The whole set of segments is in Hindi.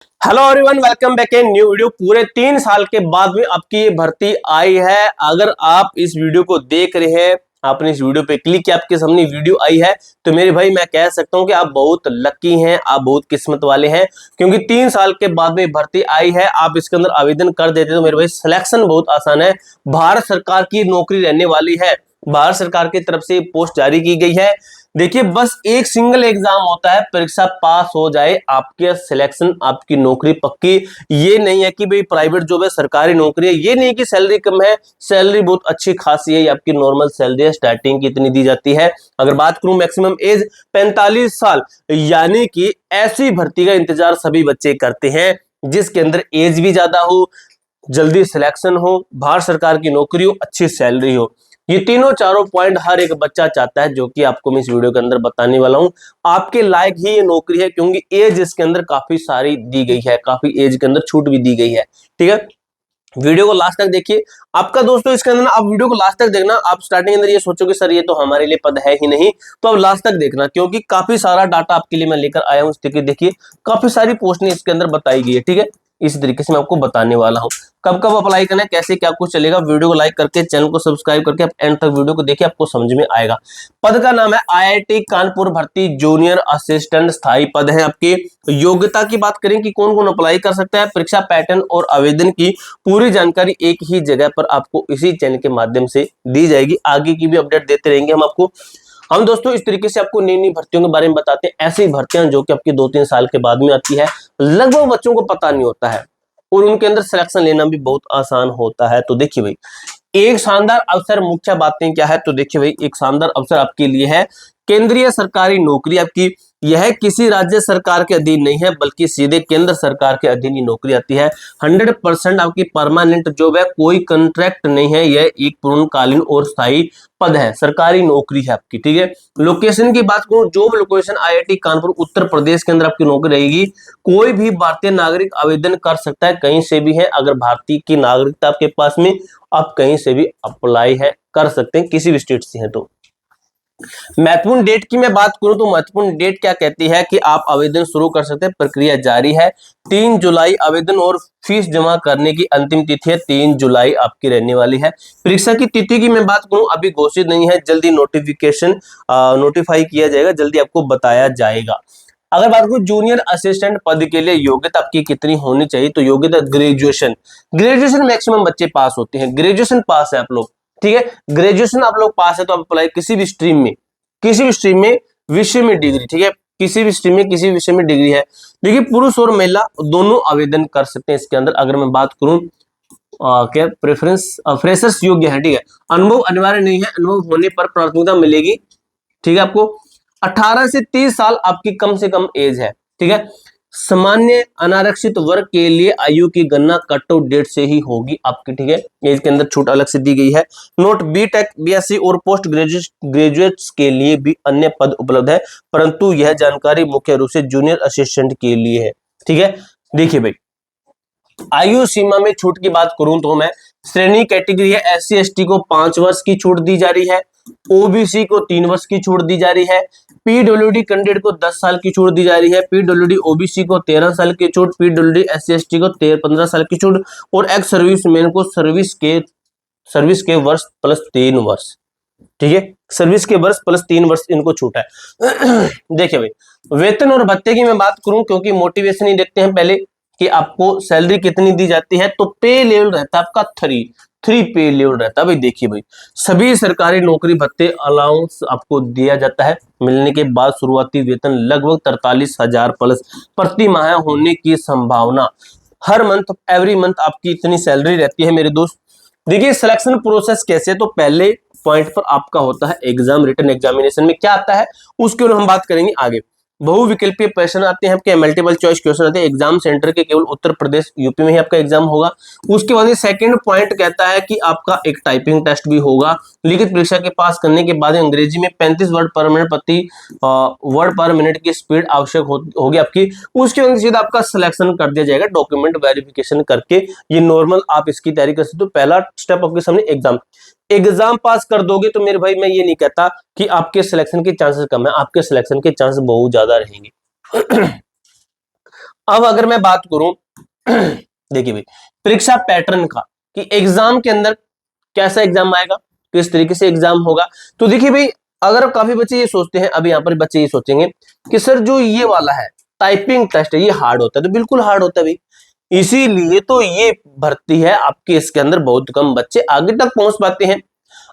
Hello everyone, welcome back in new video. पूरे 3 साल के बाद में आपकी ये भर्ती आई है। अगर आप इस वीडियो को देख रहे हैं, आपने इस वीडियो पे क्लिक किया, आपके सामने वीडियो आई है, तो मेरे भाई मैं कह सकता हूं कि आप बहुत लकी हैं, आप बहुत किस्मत वाले हैं, क्योंकि 3 साल के बाद में भर्ती आई है। आप इसके अंदर आवेदन कर देते तो मेरे भाई सिलेक्शन बहुत आसान है। भारत सरकार की नौकरी रहने वाली है, भारत सरकार की तरफ से पोस्ट जारी की गई है। देखिए, बस एक सिंगल एग्जाम होता है, परीक्षा पास हो जाए आपके सिलेक्शन, आपकी नौकरी पक्की। ये नहीं है कि भाई प्राइवेट जॉब है, सरकारी नौकरी है, ये नहीं कि सैलरी कम है, सैलरी बहुत अच्छी खासी है, ये आपकी नॉर्मल सैलरी है, स्टार्टिंग की इतनी दी जाती है। अगर बात करूं मैक्सिमम एज 45 साल, यानी कि ऐसी भर्ती का इंतजार सभी बच्चे करते हैं जिसके अंदर एज भी ज्यादा हो, जल्दी सिलेक्शन हो, भारत सरकार की नौकरी हो, अच्छी सैलरी हो। ये तीनों चारों पॉइंट हर एक बच्चा चाहता है, जो कि आपको मैं इस वीडियो के अंदर बताने वाला हूं। आपके लायक ही ये नौकरी है, क्योंकि एज इसके अंदर काफी सारी दी गई है, काफी एज के अंदर छूट भी दी गई है। ठीक है, वीडियो को लास्ट तक देखिए। आपका दोस्तों इसके अंदर आप वीडियो को लास्ट तक देखना। आप स्टार्टिंग के अंदर ये सोचोगे सर ये तो हमारे लिए पद है ही नहीं, तो अब लास्ट तक देखना, क्योंकि काफी सारा डाटा आपके लिए मैं लेकर आया हूं। देखिए, काफी सारी पोस्टें इसके अंदर बताई गई है। ठीक है, इस तरीके से मैं आपको बताने वाला हूं कब कब अप्लाई करना है, कैसे क्या कुछ चलेगा। वीडियो को लाइक करके, चैनल को सब्सक्राइब करके आप एंड तक वीडियो को देखिए, आपको समझ में आएगा। पद का नाम है आईआईटी कानपुर भर्ती जूनियर असिस्टेंट, स्थायी पद है आपकी। योग्यता की बात करें कि कौन कौन अप्लाई कर सकता है, परीक्षा पैटर्न और आवेदन की पूरी जानकारी एक ही जगह पर आपको इसी चैनल के माध्यम से दी जाएगी। आगे की भी अपडेट देते रहेंगे हम दोस्तों। इस तरीके से आपको नई नई भर्तियों के बारे में बताते हैं, ऐसी भर्तियां जो कि आपकी 2-3 साल के बाद में आती है, लगभग बच्चों को पता नहीं होता है, और उनके अंदर सिलेक्शन लेना भी बहुत आसान होता है। तो देखिए भाई, एक शानदार अवसर, मुख्य बातें क्या है, तो देखिए भाई, एक शानदार अवसर आपके लिए है। केंद्रीय सरकारी नौकरी आपकी, यह किसी राज्य सरकार के अधीन नहीं है, बल्कि सीधे केंद्र सरकार के अधीन ही नौकरी आती है। 100% आपकी परमानेंट जॉब है, कोई कॉन्ट्रैक्ट नहीं है, यह एक पूर्णकालीन और स्थायी पद है, सरकारी नौकरी है आपकी। ठीक है, लोकेशन की बात करूं, job location IIT Kanpur Uttar Pradesh के अंदर आपकी नौकरी रहेगी। कोई भी भारतीय नागरिक आवेदन कर सकता है, कहीं से भी है। अगर भारतीय की नागरिकता आपके पास में, आप कहीं से भी अप्लाई है कर सकते हैं, किसी भी स्टेट से हैं तो। महत्वपूर्ण डेट की मैं बात करूं तो महत्वपूर्ण डेट क्या कहती है कि आप आवेदन शुरू कर सकते हैं, प्रक्रिया जारी है। 3 जुलाई आवेदन और फीस जमा करने की अंतिम तिथि है, 3 जुलाई आपकी रहने वाली है। परीक्षा की तिथि की मैं बात करूं, अभी घोषित नहीं है, जल्दी नोटिफाई किया जाएगा, जल्दी आपको बताया जाएगा। अगर बात करूं जूनियर असिस्टेंट पद के लिए योग्यता आपकी कितनी होनी चाहिए, तो योग्यता ग्रेजुएशन मैक्सिमम बच्चे पास होते हैं, ग्रेजुएशन पास है आप लोग। ठीक है, ग्रेजुएशन आप लोग पास है तो आप अप्लाई किसी भी स्ट्रीम में, विषय में डिग्री। ठीक है, किसी भी स्ट्रीम में, किसी भी विषय में डिग्री है। देखिए, पुरुष और महिला दोनों आवेदन कर सकते हैं इसके अंदर। अगर मैं बात करूं क्या प्रेफरेंस, फ्रेशर्स योग्य है। ठीक है, अनुभव अनिवार्य नहीं है, अनुभव होने पर प्राथमिकता मिलेगी। ठीक है, आपको 18 से 30 साल आपकी कम से कम एज है। ठीक है, सामान्य अनारक्षित वर्ग के लिए आयु की गणना कट ऑफ डेट से ही होगी आपकी। ठीक है, एज के अंदर छूट अलग से दी गई है। नोट, बीटेक, बीएससी और पोस्ट ग्रेजुएट्स के लिए भी अन्य पद उपलब्ध है, परंतु यह जानकारी मुख्य रूप से जूनियर असिस्टेंट के लिए है। ठीक है, देखिए भाई, आयु सीमा में छूट की बात करूं तो मैं, श्रेणी कैटेगरी है, एससी एसटी को 5 वर्ष की छूट दी जा रही है, ओबीसी को 3 वर्ष की छूट दी जा रही है, पीडब्ल्यूडी कैंडिडेट को 10 साल की छूट दी जा रही है, पीडब्ल्यूडी ओबीसी को 13 साल की छूट, पीडब्ल्यूडी एससी एसटी को 15 साल की छूट, और एक्स सर्विसमैन को सर्विस के वर्ष प्लस 3 वर्ष। ठीक है, सर्विस के वर्ष प्लस 3 वर्ष इनको छूट है। देखिए भाई, वेतन और भत्ते की मैं बात करूं, क्योंकि मोटिवेशन ही देखते हैं पहले कि आपको सैलरी कितनी दी जाती है, तो पे लेवल रहता है आपका 3 पे लेवल रहता है भाई। देखिए भाई, सभी सरकारी नौकरी भत्ते अलाउंस आपको दिया जाता है। मिलने के बाद शुरुआती वेतन लगभग 43,000 प्लस प्रति माह होने की संभावना। हर मंथ, एवरी मंथ आपकी इतनी सैलरी रहती है मेरे दोस्त। देखिए, सिलेक्शन प्रोसेस कैसे, तो पहले पॉइंट पर आपका होता है एग्जाम। रिटन एग्जामिनेशन में क्या आता है उसके ऊपर हम बात करेंगे आगे। बहुविकल्पीय प्रश्न आते हैं आपके, मल्टीपल चॉइस क्वेश्चन आते हैं। एग्जाम सेंटर के केवल उत्तर प्रदेश यूपी में ही आपका एग्जाम होगा। उसके बाद सेकंड पॉइंट कहता है कि आपका एक टाइपिंग टेस्ट भी होगा। लिखित परीक्षा के पास करने के बाद अंग्रेजी में 35 वर्ड पर मिनट की स्पीड आवश्यक होगी आपकी। उसके बाद सीधा आपका सिलेक्शन कर दिया जाएगा डॉक्यूमेंट वेरिफिकेशन करके। ये नॉर्मल आप इसकी तैयारी कर सकते हो। पहला स्टेप आपके सामने एग्जाम पास कर दोगे तो मेरे भाई मैं ये नहीं कहता कि आपके सिलेक्शन के चांसेस कम है, आपके सिलेक्शन के चांसेस बहुत ज्यादा रहेंगे। अब अगर मैं बात करूं देखिए भाई, परीक्षा पैटर्न का, कि एग्जाम के अंदर कैसा एग्जाम आएगा, किस तरीके से एग्जाम होगा। तो देखिए भाई, अगर काफी बच्चे ये सोचते हैं, अभी यहाँ पर बच्चे ये सोचेंगे कि सर जो ये वाला है टाइपिंग टेस्ट है ये हार्ड होता है, तो बिल्कुल हार्ड होता है भाई, इसीलिए तो ये भर्ती है आपके, इसके अंदर बहुत कम बच्चे आगे तक पहुंच पाते हैं।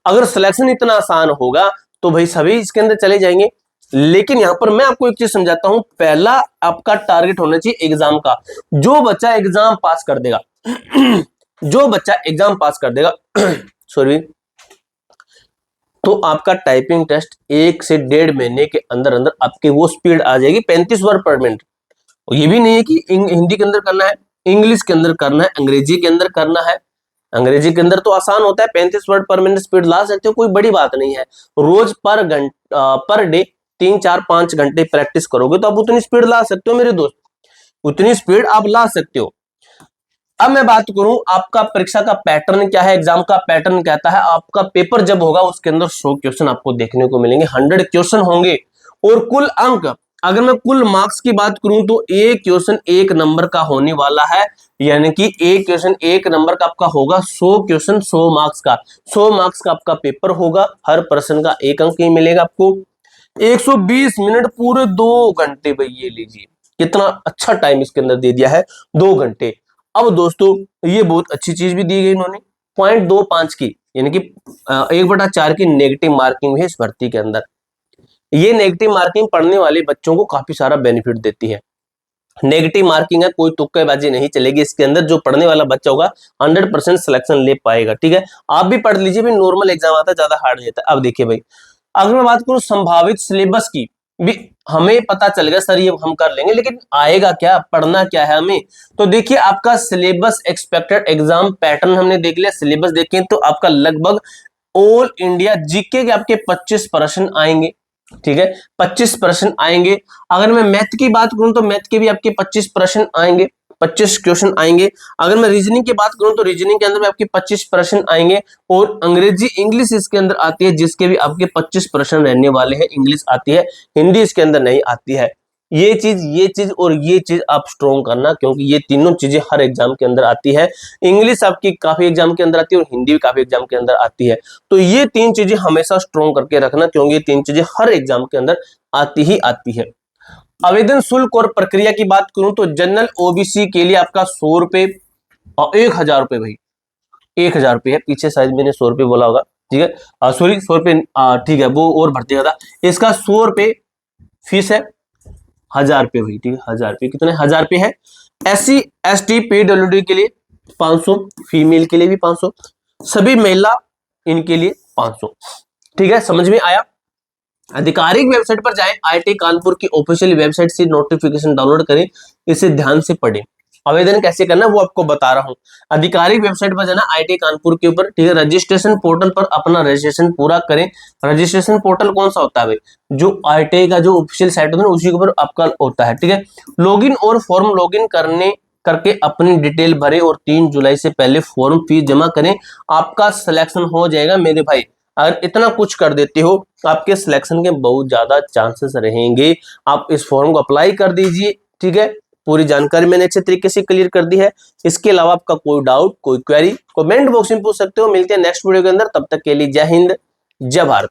अगर सिलेक्शन इतना आसान होगा तो भाई सभी इसके अंदर चले जाएंगे। लेकिन यहां पर मैं आपको एक चीज समझाता हूं, पहला आपका टारगेट होना चाहिए एग्जाम का। जो बच्चा एग्जाम पास कर देगा जो बच्चा एग्जाम पास कर देगा सॉरी, तो आपका टाइपिंग टेस्ट 1 से 1.5 महीने के अंदर अंदर आपकी वो स्पीड आ जाएगी 35 वर्ड पर मिनट। ये भी नहीं है कि हिंदी के अंदर करना है, इंग्लिश के अंदर करना है, अंग्रेजी के अंदर करना है। अंग्रेजी के अंदर तो आसान होता है, 35 वर्ड पर मिनट स्पीड ला सकते हो, कोई बड़ी बात नहीं है। रोज पर डे 3 4 5 घंटे प्रैक्टिस करोगे तो आप उतनी स्पीड ला सकते हो मेरे दोस्त, उतनी स्पीड आप ला सकते हो। अब मैं बात करूं आपका परीक्षा का पैटर्न क्या है, एग्जाम का पैटर्न कहता है आपका पेपर जब होगा उसके अंदर 100 क्वेश्चन आपको देखने को मिलेंगे, 100 क्वेश्चन होंगे। और कुल अंक, अगर मैं कुल मार्क्स की बात करूं तो एक क्वेश्चन 1 नंबर का होने वाला है, यानी कि एक क्वेश्चन 1 नंबर का आपका होगा, 100 क्वेश्चन 100 मार्क्स का, 100 मार्क्स का आपका पेपर होगा। हर पर्सन का 1 अंक ही मिलेगा आपको। 120 मिनट पूरे 2 घंटे भाई, ये लीजिए कितना अच्छा टाइम इसके अंदर दे दिया है, 2 घंटे। अब दोस्तों ये बहुत अच्छी चीज भी दी गई इन्होंने, 0.25 की, यानी कि 1/4 की नेगेटिव मार्किंग है इस भर्ती के अंदर। ये नेगेटिव मार्किंग पढ़ने वाले बच्चों को काफी सारा बेनिफिट देती है। नेगेटिव मार्किंग है, कोई तुक्केबाजी नहीं चलेगी इसके अंदर, जो पढ़ने वाला बच्चा होगा 100% सिलेक्शन ले पाएगा। ठीक है, आप भी पढ़ लीजिए भाई, नॉर्मल एग्जाम आता है, ज्यादा हार्ड नहीं आता। अब देखिए भाई, अगर मैं बात करूं संभावित सिलेबस की भी, हमें पता चल गया सर ये हम कर लेंगे, लेकिन आएगा क्या, पढ़ना क्या है हमें। तो देखिए आपका सिलेबस, एक्सपेक्टेड एग्जाम पैटर्न हमने देख लिया, सिलेबस देखें तो आपका लगभग ऑल इंडिया जीके के आपके 25 प्रश्न आएंगे। ठीक है, 25 प्रश्न आएंगे। अगर मैं मैथ की बात करूं तो मैथ के भी आपके 25 प्रश्न आएंगे, 25 क्वेश्चन आएंगे। अगर मैं रीजनिंग की बात करूं तो रीजनिंग के अंदर भी आपके 25 प्रश्न आएंगे। और अंग्रेजी इंग्लिश इसके अंदर आती है, जिसके भी आपके 25 प्रश्न रहने वाले हैं, इंग्लिश आती है, हिंदी इसके अंदर नहीं आती है। ये चीज और ये चीज आप स्ट्रॉन्ग करना, क्योंकि ये तीनों चीजें हर एग्जाम के अंदर आती है। इंग्लिश आपकी काफी एग्जाम के अंदर आती है और हिंदी भी काफी एग्जाम के अंदर आती है। तो ये 3 चीजें हमेशा स्ट्रॉन्ग करके रखना, क्योंकि ये 3 चीजें हर एग्जाम के अंदर आती ही आती है। आवेदन शुल्क और प्रक्रिया की बात करूं तो जनरल ओबीसी के लिए आपका 100 रुपए और 1000 रुपए भाई, 1000 रुपए है, पीछे शायद मैंने 100 रुपए बोला होगा। ठीक है, सॉरी 100 रुपए, ठीक है, वो और भर्ती का था। इसका 100 रुपए फीस है, 1000 रुपए हुई। ठीक है, 1000 रुपए, कितने 1000 रुपए है। SC ST PWD के लिए 500, फीमेल के लिए भी 500, सभी महिला इनके लिए 500। ठीक है, समझ में आया। आधिकारिक वेबसाइट पर जाएं, IIT कानपुर की ऑफिशियल वेबसाइट से नोटिफिकेशन डाउनलोड करें, इसे ध्यान से पढ़ें। आवेदन कैसे करना है वो आपको बता रहा हूं। आधिकारिक वेबसाइट पर जाना IIT कानपुर के ऊपर, ठीक है, रजिस्ट्रेशन पोर्टल पर अपना रजिस्ट्रेशन पूरा करें। रजिस्ट्रेशन पोर्टल कौन सा होता है भाई, जो IIT का जो ऑफिशियल साइट होता है उसी के ऊपर आपका होता है। ठीक है, लॉगिन और फॉर्म लॉगिन करके अपनी डिटेल भरें और 3 जुलाई से पहले फॉर्म फीस जमा करें, आपका सिलेक्शन हो जाएगा मेरे भाई। अगर इतना कुछ कर देते हो आपके सिलेक्शन के बहुत ज्यादा चांसेस रहेंगे। आप इस फॉर्म को अप्लाई कर दीजिए। ठीक है, पूरी जानकारी मैंने अच्छे तरीके से क्लियर कर दी है। इसके अलावा आपका कोई डाउट, कोई क्वेरी कमेंट बॉक्स में पूछ सकते हो। मिलते हैं नेक्स्ट वीडियो के अंदर, तब तक के लिए जय हिंद, जय भारत।